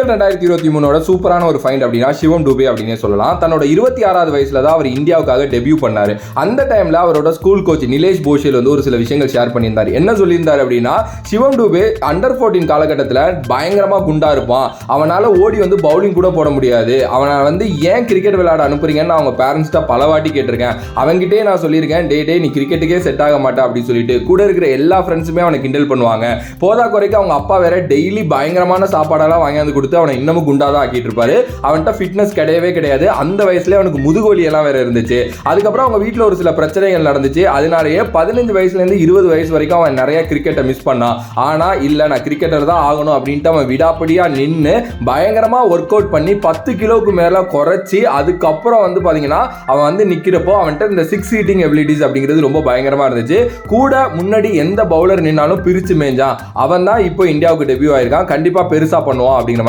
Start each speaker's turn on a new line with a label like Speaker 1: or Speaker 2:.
Speaker 1: IPL 2023 சூப்பரான ஒரு find அப்படின்னா சிவம் டூபே அப்படின்னே சொல்லலாம். தன்னோட 26வது வயசுல தான் அவர் இந்தியாவுக்காக டெபியூ பண்ணாரு. அந்த டைம்ல அவரோட ஸ்கூல் கோச் நிலேஷ் போஷேல் வந்து ஒரு சில விஷயங்கள் ஷேர் பண்ணியிருந்தார். என்ன சொல்லியிருந்தார் அப்படின்னா, சிவம் டூபே அண்டர் 14 காலகட்டத்தில் பயங்கரமா குண்டா இருப்பான், அவனால ஓடி வந்து பவுலிங் கூட போட முடியாது, அவனை வந்து ஏன் கிரிக்கெட் விளையாட அனுப்புறீங்கன்னு அவங்க பேரண்ட்ஸ்ட பல வாட்டி கேட்டிருக்கேன். அவங்கிட்டே நான் சொல்லியிருக்கேன், டே நீ கிரிக்கெட்டுக்கே செட் ஆக மாட்டா அப்படின்னு சொல்லிட்டு. கூட இருக்கிற எல்லா ஃப்ரெண்ட்ஸுமே அவனை கிண்டல் பண்ணுவாங்க. போதா குறைக்கு அவங்க அப்பா வேற டெய்லி பயங்கரமான சாப்பாடெல்லாம் வாங்கி கொடுத்து அவனை இன்னமும் குண்டாதான் ஆக்கிட்டு இருப்பாரு. அவன்கிட்ட ஃபிட்னஸ் கிடையவே கிடையாது. அந்த வயசுல அவனுக்கு முதுகோலி எல்லாம் வேற இருந்துச்சு. அதுக்கப்புறம் அவங்க வீட்டில் ஒரு சில பிரச்சனைகள் நடந்துச்சு. அதனாலேயே 15 வயசுல இருந்து 20 வயசு வரைக்கும் அவன் நிறைய கிரிக்கெட்டை மிஸ் பண்ணான். ஆனா இல்ல, நான் கிரிக்கெட்டர் தான் ஆகணும் அப்படின்ட்டு அவன் விடாப்படியா நின்று பயங்கரமா ஒர்க் அவுட் பண்ணி 10 கிலோவுக்கு மேல குறைச்சி அதுக்கப்புறம் வந்து பாத்தீங்கன்னா அவன் வந்து நிக்கிறப்போ அவன்கிட்ட இந்த 6 ஹீட்டிங் எபிலிட்டிஸ் அப்படிங்கிறது ரொம்ப பயங்கரமா இருந்துச்சு. கூட முன்னாடி எந்த பவுலர் நின்னாலும் பிரிச்சு மேஞ்சான். அவன் தான் இப்போ இந்தியாவுக்கு டெபியூ ஆயிருக்கான். கண்டிப்பா பெருசா பண்ணுவான் அப்படிங்கிற மாதிரி